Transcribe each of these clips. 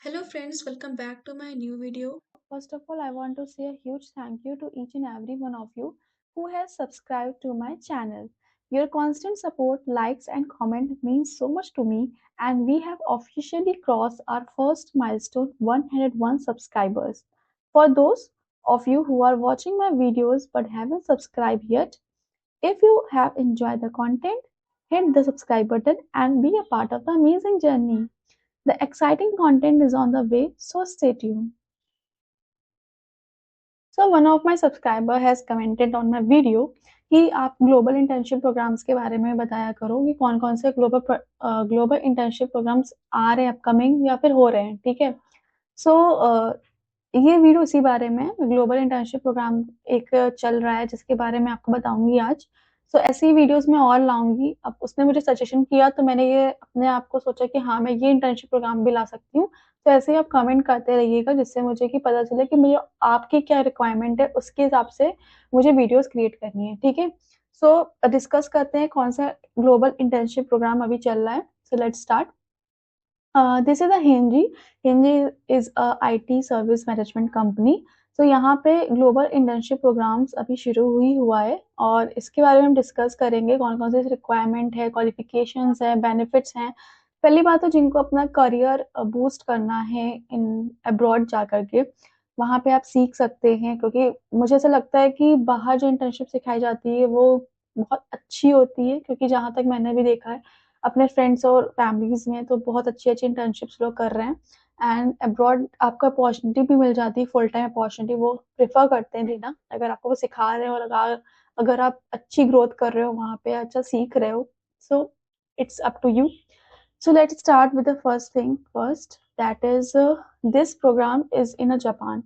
Hello friends, welcome back to my new video. First of all, I want to say a huge thank you to each and every one of you who has subscribed to my channel. Your constant support, likes, and comment means so much to me, and we have officially crossed our first milestone 101 subscribers. For those of you who are watching my videos but haven't subscribed yet, if you have enjoyed the content, hit the subscribe button and be a part of the amazing journey. The exciting content is on the way, so stay tuned. So one of my subscriber has commented on my video कि आप global internship programmes के बारे में बताया करो कि कौन-कौन से ग्लोबल इंटर्नशिप प्रोग्राम्स आ रहे हैं अपकमिंग या फिर हो रहे हैं, ठीक है? सो ये वीडियो इसी बारे में ग्लोबल इंटर्नशिप प्रोग्राम एक चल रहा है जिसके बारे में आपको बताऊँगी आज। सो ऐसी ही वीडियोज़ मैं और लाऊँगी। अब उसने मुझे सजेशन किया तो मैंने ये अपने आप को सोचा कि हाँ, मैं ये इंटर्नशिप प्रोग्राम भी ला सकती हूँ। तो ऐसे ही आप कमेंट करते रहिएगा जिससे मुझे कि पता चले कि मुझे आपकी क्या रिक्वायरमेंट है, उसके हिसाब से मुझे वीडियोज़ क्रिएट करनी है, ठीक है? सो डिस्कस करते हैं कौन सा ग्लोबल इंटर्नशिप प्रोग्राम अभी चल रहा है। So let's start. This is a Hinji. Hinji is a IT service management company. तो यहाँ पे ग्लोबल इंटर्नशिप प्रोग्राम्स अभी शुरू हुआ है और इसके बारे में हम डिस्कस करेंगे कौन-कौन से रिक्वायरमेंट है, क्वालिफ़िकेशंस हैं, बेनिफिट्स हैं। पहली बात तो जिनको अपना करियर बूस्ट करना है इन अब्रॉड जा कर के, वहाँ पे आप सीख सकते हैं क्योंकि मुझे ऐसा लगता है कि बाहर जो इंटर्नशिप सिखाई जाती है वो बहुत अच्छी होती है क्योंकि जहाँ तक मैंने भी देखा है अपने फ्रेंड्स और फैमिलीज़ में तो बहुत अच्छी-अच्छी इंटर्नशिप्स लोग कर रहे हैं एंड अब्रॉड आपको अपॉर्च्युनिटी भी मिल जाती है, फुल टाइम अपॉर्च्युनिटी वो प्रेफ़र करते हैं देना, अगर आपको वो सिखा रहे हो और अगर आप अच्छी ग्रोथ कर रहे हो वहाँ पे, अच्छा सीख रहे हो, so it's up to you. So let's start with the first thing first, that is this program is in a Japan.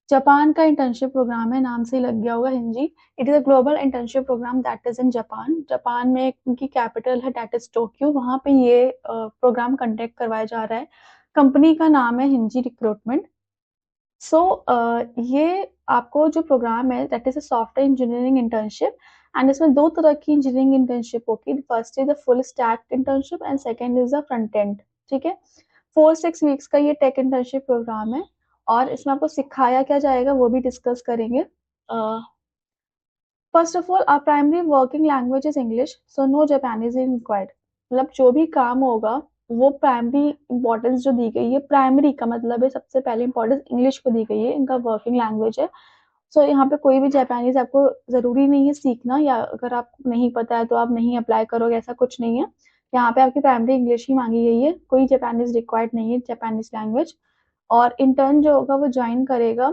Japan का इंटर्नशिप प्रोग्राम है, नाम से ही लग गया होगा Hinji. It is a global internship program that is in Japan. Japan में उनकी कैपिटल है दैट इज़ टोक्यो, वहाँ पे ये प्रोग्राम कंडक्ट करवाया जा रहा है। कंपनी का नाम है हिंजी रिक्रूटमेंट। सो ये आपको जो प्रोग्राम है that is a software engineering internship and इसमें 2 तरह की इंजीनियरिंग इंटर्नशिप होगी। First is the full stack internship and second is the front end, ठीक है? 4-6 वीक्स का ये टेक इंटर्नशिप प्रोग्राम है और इसमें आपको सिखाया क्या जाएगा वो भी डिस्कस करेंगे। First of all our primary working language is English, so no Japanese is required. मतलब जो भी काम होगा वो प्राइमरी इम्पोर्टेंस जो दी गई है, प्राइमरी का मतलब है सबसे पहले इम्पोर्टेंस इंग्लिश को दी गई है, इनका वर्किंग लैंग्वेज है। सो यहाँ पे कोई भी जापानीज़ आपको ज़रूरी नहीं है सीखना या अगर आपको नहीं पता है तो आप नहीं अप्लाई करोगे, ऐसा कुछ नहीं है। यहाँ पे आपकी प्राइमरी इंग्लिश ही माँगी गई है, कोई जापानीज़ रिक्वायर्ड नहीं है, जापानीज़ लैंग्वेज। और इंटर्न जो होगा वो जॉइन करेगा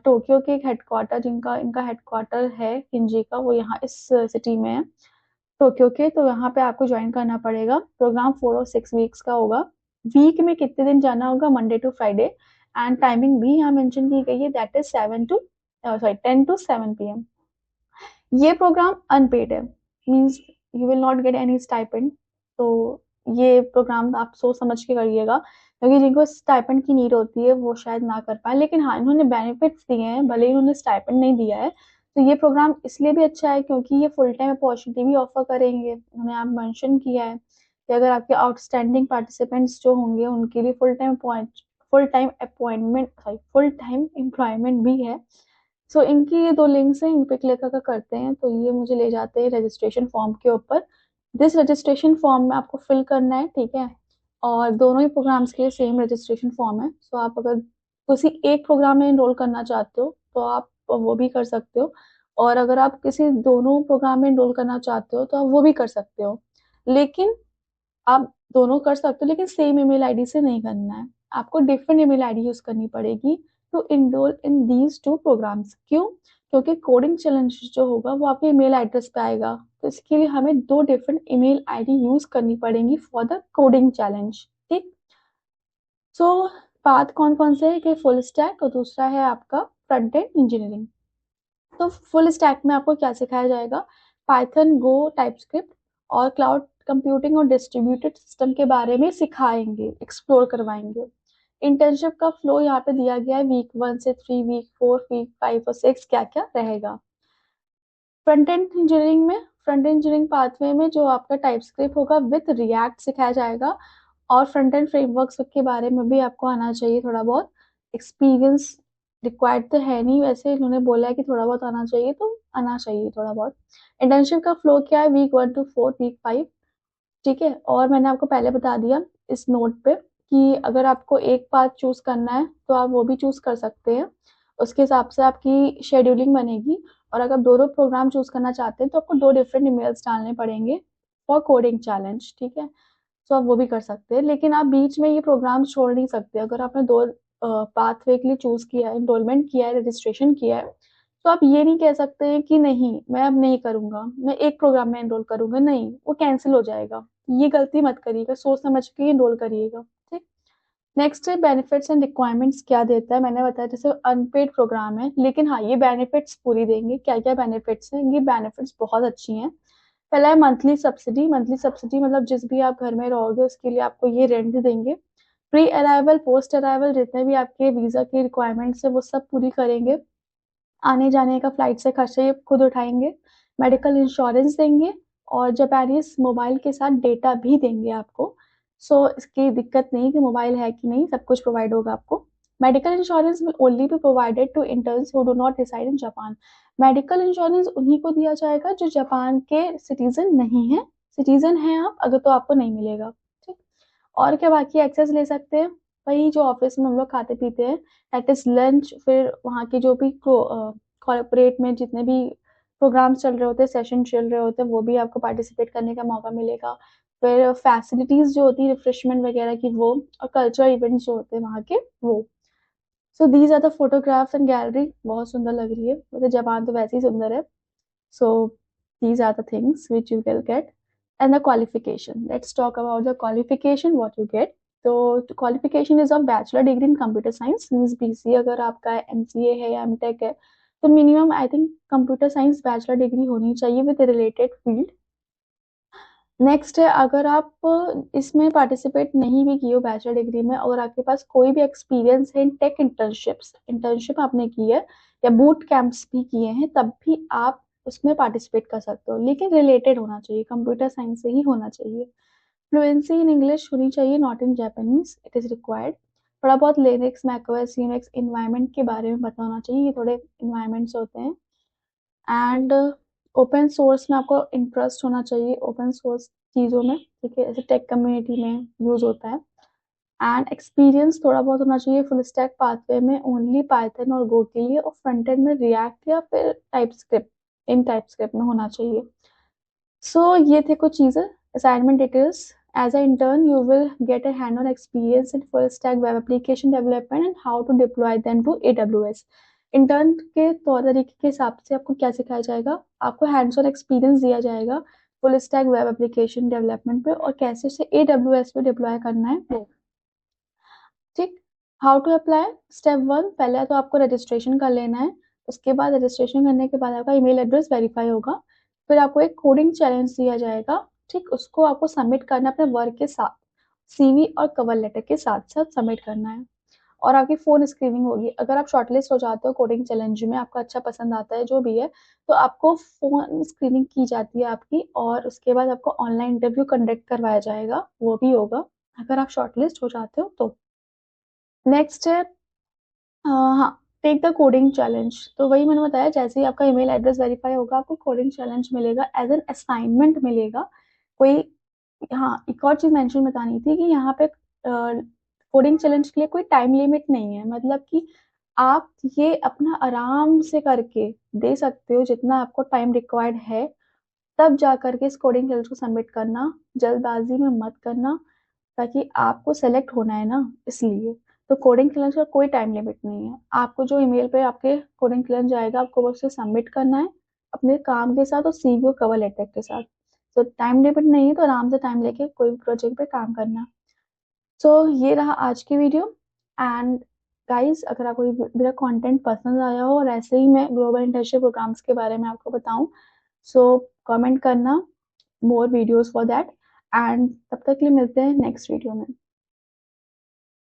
टोक्यो के एक हेडक्वार्टर जिनका इनका हेडक्वार्टर है हिंजी का, वो यहाँ इस सिटी में है टोक्यो के, तो यहाँ पे आपको जॉइन करना पड़ेगा। प्रोग्राम 4 और 6 वीक्स का होगा। वीक में कितने दिन जाना होगा? Monday to Friday and timing भी यहाँ मेंशन की गई है दैट इज़ 10 टू 7 पीएम। ये प्रोग्राम अनपेड है, means you will not get any stipend. तो ये प्रोग्राम आप सोच समझ के करिएगा क्योंकि जिनको स्टाइपेंड की नीड होती है वो शायद ना कर पाएँ। लेकिन हाँ, इन्होंने बेनिफिट्स दिए हैं, भले ही इन्होंने स्टाइपेंड नहीं दिया है। तो ये प्रोग्राम इसलिए भी अच्छा है क्योंकि ये फुल टाइम अपॉर्च्युनिटी भी ऑफ़र करेंगे। उन्होंने यहाँ मेंशन किया है कि अगर आपके आउटस्टैंडिंग पार्टिसिपेंट्स जो होंगे उनके लिए फुल टाइम एम्प्लॉयमेंट भी है। सो इनकी ये 2 लिंक्स हैं, इन पे क्लिक अगर करते हैं तो ये मुझे ले जाते हैं रजिस्ट्रेशन फॉर्म के ऊपर। दिस रजिस्ट्रेशन फॉर्म में आपको फिल करना है, ठीक है? और दोनों ही प्रोग्राम्स के लिए सेम रजिस्ट्रेशन फॉर्म है। सो आप अगर किसी एक प्रोग्राम में एनरोल करना चाहते हो तो आप वो भी कर सकते हो और अगर आप किसी दोनों प्रोग्राम में एनरोल करना चाहते हो तो आप वो भी कर सकते हो। लेकिन आप दोनों कर सकते हो लेकिन सेम ईमेल आईडी से नहीं करना है। आपको डिफरेंट ईमेल आईडी यूज़ करनी पड़ेगी to enroll in these 2 programmes. क्यों? क्योंकि कोडिंग चैलेंज जो होगा वो आपके ईमेल एड्रेस पे आएगा। तो इसके लिए हमें 2 डिफरेंट ईमेल आईडी यूज़ करनी पड़ेंगी फॉर द कोडिंग चैलेंज, ठीक? सो पाथ कौन-कौन से है कि फुल स्टैक और दूसरा है आपका फ्रंट एंड इंजीनियरिंग। तो फुल स्टैक में आपको क्या सिखाया जाएगा? पाइथन, गो, टाइपस्क्रिप्ट और क्लाउड कंप्यूटिंग और डिस्ट्रीब्यूटेड सिस्टम के बारे में सिखाएँगे, एक्सप्लोर करवाएँगे। इंटर्नशिप का फ्लो यहाँ पे दिया गया है वीक 1 से 3, वीक 4, वीक 5 और 6 क्या-क्या रहेगा। फ्रंट एंड इंजीनियरिंग पाथवे में जो आपका टाइपस्क्रिप्ट होगा विद रिएक्ट सिखाया जाएगा और फ्रंट एंड फ्रेमवर्क्स के बारे में भी आपको आना चाहिए थोड़ा बहुत। एक्सपीरियंस रिक्वायर्ड तो है नहीं, वैसे इन्होंने बोला है कि थोड़ा बहुत आना चाहिए, तो आना चाहिए थोड़ा बहुत। इंटर्नशिप का फ्लो क्या है, वीक 1 to 4, वीक 5, ठीक है। और मैंने आपको पहले बता दिया इस नोट पे कि अगर आपको एक पाथ चूज करना है तो आप वो भी चूज कर सकते हैं, उसके हिसाब से आपकी शेड्यूलिंग बनेगी। और अगर दोनों प्रोग्राम चूज करना चाहते हैं तो आपको 2 डिफरेंट ईमेल्स डालने पड़ेंगे फॉर कोडिंग चैलेंज, ठीक है। तो आप वो भी कर सकते हैं, लेकिन आप बीच में ये प्रोग्राम छोड़ नहीं सकते। अगर आपने 2 पाथवे के लिए चूज किया है, एनरोलमेंट किया है, रजिस्ट्रेशन किया है, तो आप ये नहीं कह सकते हैं कि नहीं मैं अब नहीं करूंगा, मैं एक प्रोग्राम में एनरोल करूंगा, नहीं, वो कैंसिल हो जाएगा। ये गलती मत करिएगा, सोच समझ के एनरोल करिएगा, ठीक। नेक्स्ट है बेनिफिट्स एंड रिक्वायरमेंट्स क्या देता है। मैंने बताया जैसे अनपेड प्रोग्राम है, लेकिन हाँ ये बेनिफिट्स पूरी देंगे। क्या क्या बेनिफिट्स हैं, ये बेनिफिट्स बहुत अच्छी हैं। पहला है मंथली सब्सिडी। मंथली सब्सिडी मतलब जिस भी आप घर में रहोगे उसके लिए आपको ये रेंट देंगे। प्री अराइवल, पोस्ट अराइवल, जितने भी आपके वीजा की रिक्वायरमेंट्स है वो सब पूरी करेंगे। आने जाने का फ्लाइट से खर्चा ये खुद उठाएंगे। मेडिकल इंश्योरेंस देंगे, और जापानीज मोबाइल के साथ डेटा भी देंगे आपको। सो इसकी दिक्कत नहीं कि मोबाइल है कि नहीं, सब कुछ प्रोवाइड होगा आपको। Medical insurance will only be provided to interns who do not reside in Japan. Medical insurance उन्हीं को दिया जाएगा जो जापान के सिटीजन नहीं है। सिटीजन हैं आप अगर तो आपको नहीं मिलेगा, ठीक। और क्या बाकी एक्सेस ले सकते हैं, वही जो ऑफिस में हम लोग खाते पीते हैं, दैट इज लंच। फिर वहाँ के जो भी कॉर्पोरेट में जितने भी प्रोग्राम्स चल रहे होते हैं, सेशन चल रहे होते हैं, वो भी आपको पार्टिसिपेट करने का मौका मिलेगा। फिर फैसिलिटीज जो होती है रिफ्रेशमेंट वगैरह की वो, और कल्चरल इवेंट्स जो होते हैं वहाँ के वो। So these are the photographs and gallery, बहुत सुंदर लग रही है, मतलब जापान तो वैसे ही सुंदर है। So these are the things which you will get. And the qualification. Let's talk about the qualification, what you get. तो qualification is of bachelor degree in computer science, means BC अगर आपका MCA है या MTech है तो minimum I think computer science bachelor degree होनी चाहिए with related field. Next है, अगर आप इसमें पार्टिसिपेट नहीं भी किए हो बैचलर डिग्री में, अगर आपके पास कोई भी एक्सपीरियंस है इन टेक इंटर्नशिप्स, इंटर्नशिप आपने की है या बूट कैंप्स भी किए हैं, तब भी आप उसमें पार्टिसिपेट कर सकते हो, लेकिन रिलेटेड होना चाहिए, कंप्यूटर साइंस से ही होना चाहिए। फ्लुएंसी इन इंग्लिश होनी चाहिए, not in Japanese, it is required. थोड़ा बहुत लिनक्स, मैकओएस, यूनिक्स इन्वायरमेंट के बारे में पता होना चाहिए, ये थोड़े इन्वायरमेंट्स होते हैं। एंड ओपन सोर्स में आपको इंटरेस्ट होना चाहिए, ओपन सोर्स चीज़ों में, ठीक है, जैसे टेक कम्युनिटी में यूज होता है। एंड एक्सपीरियंस थोड़ा बहुत होना चाहिए फुल स्टैक पाथवे में, ओनली पाइथन और गो के लिए, और फ्रंट एंड में रिएक्ट या फिर टाइप स्क्रिप्ट, इन टाइप स्क्रिप्ट में होना चाहिए। सो ये थे कुछ चीज़ें। Assignment details, as a intern you will get a hand on experience in full stack web application development and how to deploy them to AWS। Intern के तौर तरीके के हिसाब से आपको क्या सिखाया जाएगा, आपको हैंड्स ऑन एक्सपीरियंस दिया जाएगा full stack web application development पे, और कैसे उसे AWS पे डिप्लॉय करना है वो, ठीक। हाउ टू अप्लाई, स्टेप 1, पहले तो आपको रजिस्ट्रेशन कर लेना है। उसके बाद रजिस्ट्रेशन करने के बाद आपका ईमेल एड्रेस वेरीफाई होगा। फिर आपको एक कोडिंग चैलेंज दिया जाएगा, ठीक, उसको आपको सबमिट करना है अपने वर्क के साथ, CV और कवर लेटर के साथ साथ सबमिट करना है। और आपकी फोन स्क्रीनिंग होगी। अगर आप शॉर्टलिस्ट हो जाते हो कोडिंग चैलेंज में, आपको अच्छा पसंद आता है जो भी है, तो आपको फोन स्क्रीनिंग की जाती है आपकी, और उसके बाद आपको ऑनलाइन इंटरव्यू कंडक्ट करवाया जाएगा, वो भी होगा अगर आप शॉर्टलिस्ट हो जाते हो तो। नेक्स्ट है हाँ, टेक द कोडिंग चैलेंज। तो वही मैंने बताया, जैसे ही आपका ईमेल एड्रेस वेरीफाई होगा आपको कोडिंग चैलेंज मिलेगा, एज एन असाइनमेंट मिलेगा कोई। हाँ, एक और चीज मेंशन बतानी थी कि यहाँ पे कोडिंग चैलेंज के लिए कोई टाइम लिमिट नहीं है, मतलब कि आप ये अपना आराम से करके दे सकते हो जितना आपको टाइम रिक्वायर्ड है, तब जा करके इस कोडिंग चैलेंज को सबमिट करना, जल्दबाजी में मत करना, ताकि आपको सेलेक्ट होना है ना, इसलिए। तो कोडिंग चैलेंज का कोई टाइम लिमिट नहीं है, आपको जो ईमेल पे आपके कोडिंग चैलेंज आएगा आपको बस उसे सबमिट करना है अपने काम के साथ और CV और कवर लेटर के साथ। तो टाइम लिमिट नहीं है, तो आराम से टाइम लेके कोई भी प्रोजेक्ट पे काम करना। तो ये रहा आज की वीडियो। एंड गाइस, अगर आपको मेरा कंटेंट पसंद आया हो और ऐसे ही मैं ग्लोबल इंटर्नशिप प्रोग्राम्स के बारे में आपको बताऊं, सो कमेंट करना more videos for that. And तब तक के लिए मिलते हैं नेक्स्ट वीडियो में।